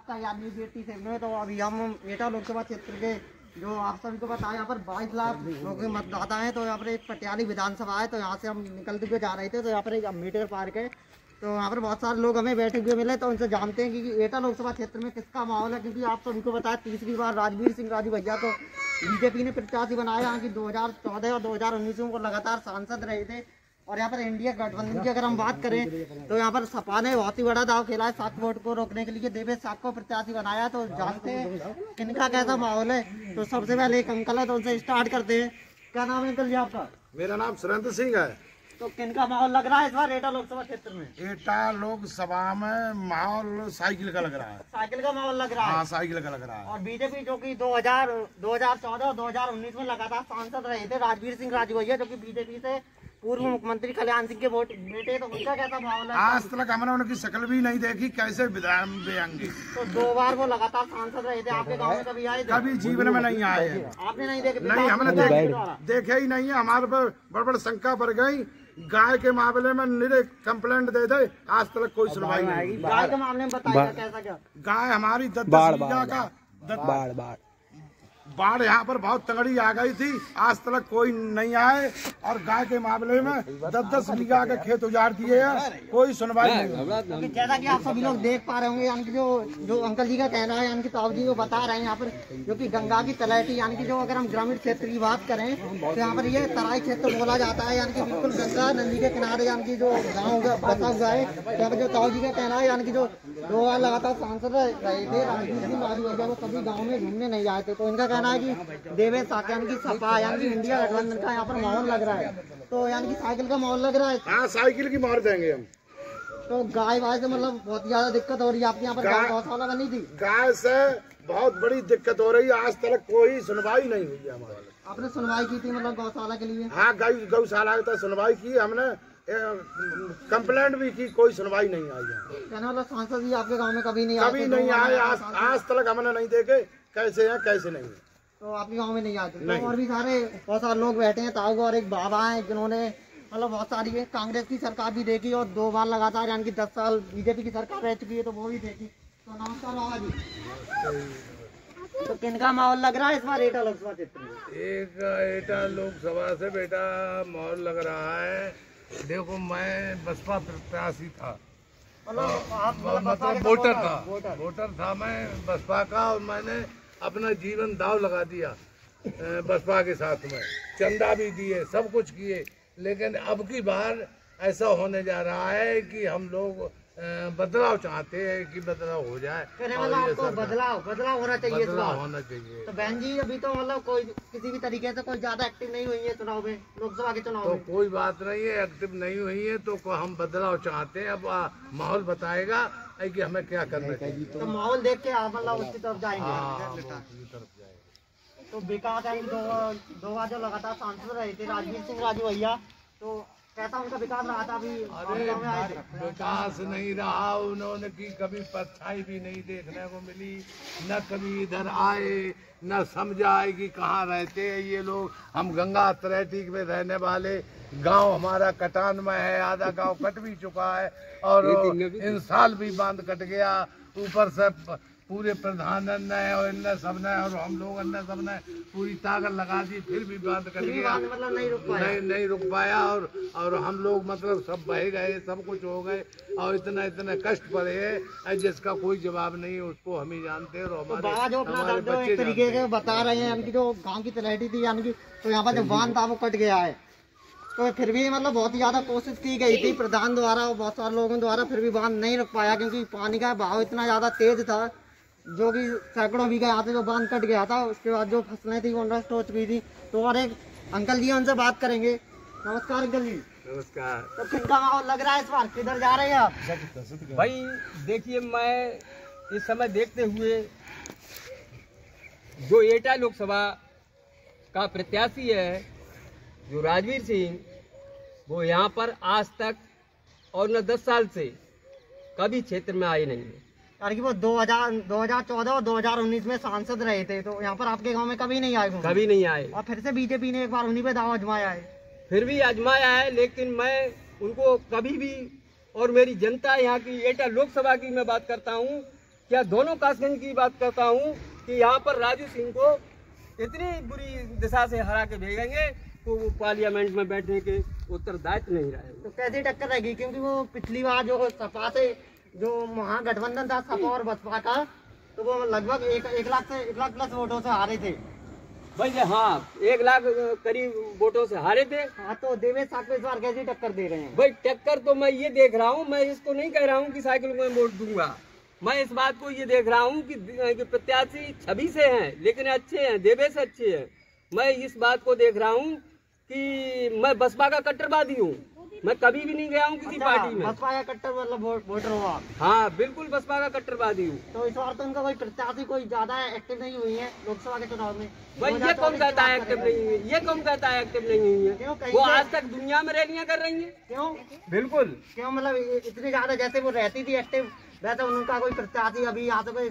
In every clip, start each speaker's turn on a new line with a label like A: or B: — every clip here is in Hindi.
A: आपका यानी बेटी से में। तो अभी हम एटा लोकसभा क्षेत्र के जो आप सभी को पता है यहाँ पर 22 लाख लोग मतदाता हैं। तो यहाँ पर एक पटियाली विधानसभा है। तो यहाँ से हम निकलते हुए जा रहे थे, तो यहाँ पर एक अम्बेडकर पार्क है। तो यहाँ पर बहुत सारे लोग हमें बैठे हुए मिले, तो उनसे जानते हैं कि एटा लोकसभा क्षेत्र में किसका माहौल है। क्योंकि आप सभी को बताया तीसरी बार राजवीर सिंह राजू भैया को बीजेपी ने प्रत्याशी बनाया। यहाँ की 2014 और 2019 में वो लगातार सांसद रहे थे। और यहाँ पर इंडिया गठबंधन की अगर हम बात करें तो यहाँ पर सपा ने बहुत ही बड़ा दाव खेला है। साख वोट को रोकने के लिए देवेश साख को प्रत्याशी बनाया। तो जानते हैं किनका कैसा माहौल है। तो सबसे पहले एक अंकल है, तो उनसे स्टार्ट करते हैं। क्या नाम है अंकल जी आपका?
B: मेरा नाम सुरेंद्र सिंह है।
A: तो किनका माहौल लग रहा है इस बार एटा लोकसभा क्षेत्र में?
B: एटा लोकसभा में माहौल साइकिल का लग रहा है।
A: साइकिल का माहौल लग रहा है?
B: हाँ, साइकिल का लग रहा है।
A: और बीजेपी जो कि 2014 और 2019 में लगातार सांसद रहे थे, राजवीर सिंह राजू भैया जो कि बीजेपी से पूर्व मुख्यमंत्री कल्याण सिंह के वोट बेटे, तो उनका कैसा माहौल है?
B: आज तक हमने उनकी शक्ल भी नहीं देखी, कैसे विधान देंगे।
A: तो 2 बार वो लगातार सांसद रहे थे। आपके गांव में कभी आए?
B: कभी जीवन में नहीं आए।
A: आपने नहीं देखे?
B: नहीं, हमने देखे ही नहीं है। हमारे पर बड़ शंका पड़ गई। गाय के मामले में निरे कंप्लेंट दे दे, आज तक कोई सुनवाई नहीं।
A: गाय के मामले में बताइए कैसा क्या?
B: गाय हमारी 10 बीघा का बाढ़ यहाँ पर बहुत तगड़ी आ गई थी, आज तक कोई नहीं आए। और गाय के मामले में 10 बीघा के खेत उजाड़ दिए हैं, कोई सुनवाई नहीं।
A: जैसा कि आप सभी लोग देख पा रहे होंगे, यानी कि जो अंकल जी का कहना है, यानी कि ताऊ जी वो बता रहे हैं यहाँ पर जो कि गंगा की तलहटी, यानी कि जो अगर हम ग्रामीण क्षेत्र की बात करें तो यहाँ पर ये तराई क्षेत्र बोला जाता है। यानी कि बिल्कुल गंगा नदी के किनारे यानी कि जो गाँव बसा हुआ है। यहाँ पर जो ताऊ जी का कहना है, यानी कि जो 2 बार लगातार सांसद रहे थे राजवीर सिंह राजू भैया, वो कभी गाँव में घूमने नहीं आए थे। तो इनका कहना है कि देवेश साख यानी कि सपा यानी कि इंडिया गठबंधन का यहाँ पर माहौल लग रहा है। तो यानी कि साइकिल का माहौल लग रहा है।
B: हाँ, साइकिल की मार देंगे हम।
A: तो गाय वाय से मतलब बहुत ज्यादा दिक्कत हो रही है आपके यहाँ पर? गाय गौशाला बनी थी?
B: गाय से बहुत बड़ी दिक्कत हो रही है, आज तक कोई सुनवाई नहीं हुई है हमारे।
A: आपने सुनवाई की थी मतलब गौशाला के लिए?
B: हाँ, गौशाला की सुनवाई की हमने, कंप्लेंट भी की, कोई सुनवाई नहीं आई है।
A: कहने वाला सांसद जी आपके गाँव में कभी नहीं आए?
B: कभी नहीं आए, आज तक हमने नहीं देखे कैसे है कैसे नहीं है।
A: तो आपके गांव में नहीं आते? तो और भी सारे बहुत सारे लोग बैठे हैं, ताऊ और एक बाबा हैं जिन्होंने मतलब बहुत सारी कांग्रेस की सरकार भी देखी और 2 बार लगातार यानी कि 10 साल बीजेपी की सरकार रह चुकी है, तो वो भी देखी। तो नमस्कार बाबा जी। तो किनका माहौल लग रहा है इस बार एटा लोकसभा क्षेत्र में?
C: एक एटा लोकसभा से बेटा माहौल लग रहा है। देखो, मैं बसपा प्रत्याशी था, मतलब वोटर था मैं बसपा का। और मैंने अपना जीवन दाव लगा दिया बसपा के साथ में, चंदा भी दिए, सब कुछ किए। लेकिन अब की बार ऐसा होने जा रहा है कि हम लोग बदलाव चाहते हैं कि बदलाव हो जाए।
A: आपको बदलाव होना चाहिए,
C: बदलाव होना चाहिए।
A: तो बहन जी अभी तो मतलब कोई किसी भी तरीके से कोई ज्यादा एक्टिव नहीं हुई है चुनाव में, लोकसभा के चुनाव में?
C: तो कोई बात नहीं है, एक्टिव नहीं हुई है तो हम बदलाव चाहते हैं। अब माहौल बताएगा कि हमें क्या करना चाहिए।
A: तो माहौल देख के मतलब उसकी तरफ जाएंगे। तो विकास है 2 बार जो लगातार सांसद रहे थे राजवीर सिंह राजू भैया, तो कैसा उनका विकास रहा था? अभी
C: अरे विकास नहीं रहा, उन्होंने की कभी परछाई भी नहीं देखने को मिली, न कभी इधर आए, न समझाए कि कहाँ रहते हैं ये लोग। हम गंगा तलहटी में रहने वाले, गांव हमारा कटान में है, आधा गांव कट भी चुका है और इन साल भी बांध कट गया। ऊपर से पूरे प्रधान ने और इनने सबने और हम लोग ने सबने पूरी ताकत लगा दी, फिर भी बांध कट गया,
A: मतलब
C: नहीं रुक पाया। और हम लोग मतलब सब बह गए, सब कुछ हो गए और इतने कष्ट पड़े हैं जिसका कोई जवाब नहीं है। उसको हम ही जानते हैं और हमारे
A: बच्चे तरीके से बता रहे हैं। यानी कि जो गाँव की तलहटी थी, यानी कि तो यहाँ पर जो बांध था वो कट गया है। तो फिर भी मतलब बहुत ही ज्यादा कोशिश की गई थी प्रधान द्वारा और बहुत सारे लोगों द्वारा, फिर भी बांध नहीं रुक पाया क्योंकि पानी का बहाव इतना ज्यादा तेज था जो कि सैकड़ों बीघा यहाँ से जो बांध कट गया था। उसके बाद जो फसलें थी वो नष्ट हो चुकी थी। तो और एक अंकल जी उनसे बात करेंगे। नमस्कार अंकल जी।
C: नमस्कार।
A: तो किनका माहौल लग रहा है इस बार? किधर जा रहे हैं आप?
D: भाई देखिए, मैं इस समय देखते हुए जो एटा लोकसभा का प्रत्याशी है जो राजवीर सिंह, वो यहाँ पर आज तक और न 10 साल से कभी क्षेत्र में आए नहीं है।
A: यानी कि वो 2014 और 2019 में सांसद रहे थे, तो यहाँ पर आपके गांव में कभी नहीं आए?
D: कभी नहीं आए।
A: और फिर से बीजेपी ने एक बार उन्हीं पे दाव आजमाया है।
D: फिर भी आजमाया है, लेकिन मैं उनको कभी भी, और मेरी जनता यहाँ की एटा लोकसभा की मैं बात करता हूँ, क्या दोनों कासगंज की बात करता हूँ कि यहाँ पर राजू सिंह को इतनी बुरी दिशा से हरा के भेजेंगे तो वो पार्लियामेंट में बैठने के उत्तरदायित्व नहीं रहेगा।
A: तो कैसी टक्कर रहेगी, क्योंकि वो पिछली बार जो सपा से जो महागठबंधन था सपा और बसपा का, तो वो लगभग एक लाख प्लस वोटों से हारे थे
D: भाई। हाँ, 1 लाख करीब वोटों से हारे थे।
A: हाँ, तो देवेश साहब इस बार कैसी टक्कर दे रहे हैं?
D: भाई टक्कर तो मैं ये देख रहा हूँ, मैं इसको नहीं कह रहा हूँ कि साइकिल को वोट दूंगा। मैं इस बात को ये देख रहा हूँ कि प्रत्याशी छवि से हैं लेकिन अच्छे हैं, देवेश अच्छे हैं। मैं इस बात को देख रहा हूँ कि मैं बसपा का कट्टरवादी हूँ, मैं कभी भी नहीं गया हूँ किसी पार्टी में।
A: बसपा का कट्टर मतलब वोटर हो आप?
D: हाँ बिल्कुल, बसपा का कट्टरवादी हूँ।
A: तो इस बार तो उनका कोई प्रत्याशी कोई ज्यादा एक्टिव नहीं हुई है लोकसभा के चुनाव में।
D: भाई ये कौन कहता है एक्टिव नहीं हुई है? ये कौन कहता है एक्टिव नहीं हुई है?
A: क्यों?
D: वो आज तक दुनिया में रैलियां कर रही है।
A: क्यों?
D: बिल्कुल।
A: क्यों मतलब इतनी ज्यादा जैसे वो रहती थी एक्टिव, वैसे उनका कोई प्रत्याशी अभी यहाँ से कोई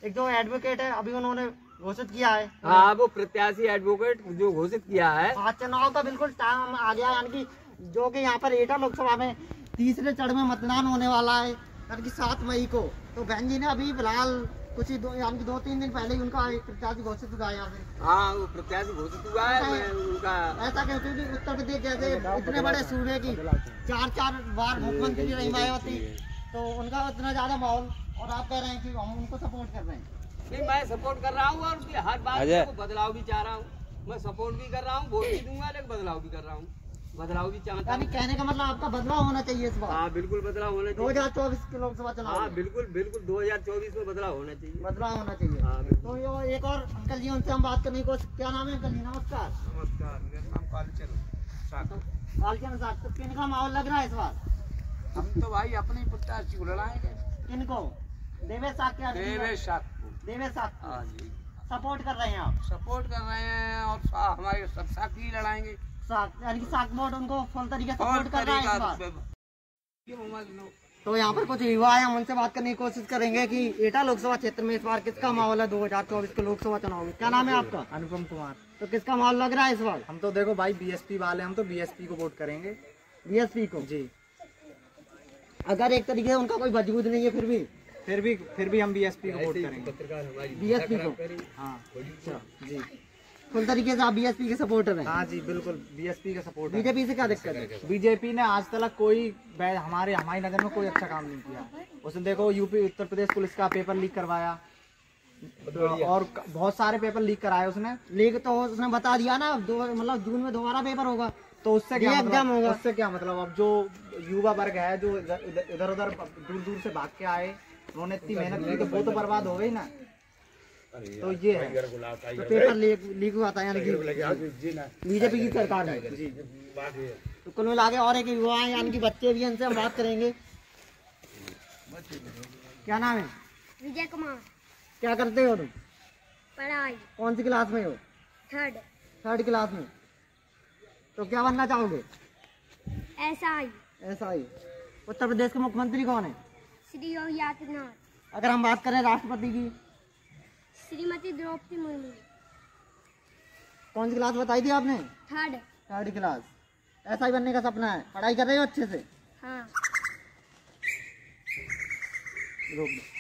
A: एक जो एडवोकेट है अभी उन्होंने घोषित किया है।
D: हाँ, वो प्रत्याशी एडवोकेट जो घोषित किया है।
A: हाँ, चुनाव का बिल्कुल टाइम आ गया, यानी कि जो कि यहाँ पर एटा लोकसभा में तीसरे चरण में मतदान होने वाला है, यानी कि 7 मई को। तो बहन जी ने अभी फिलहाल कुछ ही यानी कि 2-3 दिन पहले ही उनका एक प्रत्याशी घोषित हुआ है यहाँ से।
D: हाँ, वो प्रत्याशी घोषित हुआ है। मैं उनका
A: ऐसा क्यों? क्योंकि उत्तर प्रदेश जैसे इतने बड़े सूबे की 4 बार मुख्यमंत्री रही मायावती, तो उनका इतना ज्यादा माहौल, और आप कह रहे हैं कि हम उनको सपोर्ट कर रहे हैं।
D: नहीं, मैं सपोर्ट कर रहा हूँ और उसकी हर बात में बदलाव भी चाह रहा हूँ। मैं सपोर्ट भी कर रहा हूँ, वोट भी दूंगा, लेकिन बदलाव भी कर रहा हूँ, बदलाव भी चाहता हूँ।
A: यानी कहने का मतलब आपका बदलाव होना चाहिए इस बार?
D: हाँ बिल्कुल, बदलाव होना चाहिए।
A: 2024 के लोकसभा चुनाव।
D: हाँ बिल्कुल बिल्कुल, 2024 में बदलाव होना चाहिए।
A: बदलाव होना चाहिए।
D: हाँ बिल्कुल।
A: तो ये एक और अंकल जी, उनसे हम बात करने की कोशिश। क्या नाम है अंकल जी? नमस्कार।
C: नमस्कार, मेरा नाम कालचंद साहब।
A: कालचंद साहब, तो किनका माहौल लग रहा है इस बार?
C: हम तो भाई अपने प्रत्याशी को लड़ाएंगे।
A: किनको? देवेश साहब के?
C: देवेश साहब को।
A: देवेश साहब
C: हाँ जी,
A: सपोर्ट कर रहे हैं आप?
C: सपोर्ट कर रहे हैं और हमारे सब साथी लड़ाएंगे।
A: यानी कि साग बोर्ड उनको फुल तरीके से सपोर्ट कर रहा है इस बार। तो यहाँ पर कुछ युवा है, हम उनसे बात करने की कोशिश करेंगे कि एटा लोकसभा क्षेत्र में इस बार किसका माहौल है 2024 के लोकसभा चुनाव में। क्या नाम है आपका?
E: अनुपम कुमार।
A: तो किसका माहौल लग रहा है इस बार?
E: हम तो देखो भाई बीएसपी वाले, हम तो बीएसपी को वोट करेंगे।
A: बीएसपी को?
E: जी।
A: अगर एक तरीके से उनका कोई वजूद नहीं है
E: फिर भी हम बीएसपी को वोट करेंगे।
A: बीएसपी को? हाँ, अच्छा जी, फुल तरीके से आप बीएसपी के सपोर्टर हैं?
E: हाँ जी बिल्कुल, बीएसपी का सपोर्ट है।
A: बीजेपी से क्या दिक्कत है?
E: बीजेपी ने आज तक हमारी नजर में कोई अच्छा काम नहीं किया। उसने देखो यूपी उत्तर प्रदेश पुलिस का पेपर लीक करवाया और बहुत सारे पेपर लीक कराए उसने।
A: लीक तो उसने बता दिया ना, मतलब जून में दोबारा पेपर होगा,
E: तो उससे क्या
A: एग्जाम होगा।
E: उससे क्या मतलब? अब जो युवा वर्ग है जो इधर उधर दूर दूर से भाग के आए, उन्होंने इतनी मेहनत की, तो वो तो बर्बाद हो गई ना। तो ये है,
A: तो पेपर लीक हुआ था यानी कि बीजेपी की सरकार में। तो कुल मिला के और एक युवा है, यानी कि बच्चे भी हैं, इनसे हम बात करेंगे। क्या नाम है?
F: विजय कुमार।
A: क्या करते हो तुम?
F: पढ़ाई।
A: कौन सी क्लास में हो? 3rd क्लास में। तो क्या बनना चाहोगे? SI। उत्तर प्रदेश के मुख्यमंत्री कौन है?
F: श्री योगी आदित्यनाथ।
A: अगर हम बात करें राष्ट्रपति की?
F: श्रीमती द्रौपदी मुर्मू।
A: कौन सी क्लास बताई थी आपने?
F: 3rd
A: class. SI बनने का सपना है, पढ़ाई कर रहे हो अच्छे से?
F: हाँ।
A: रोक दो।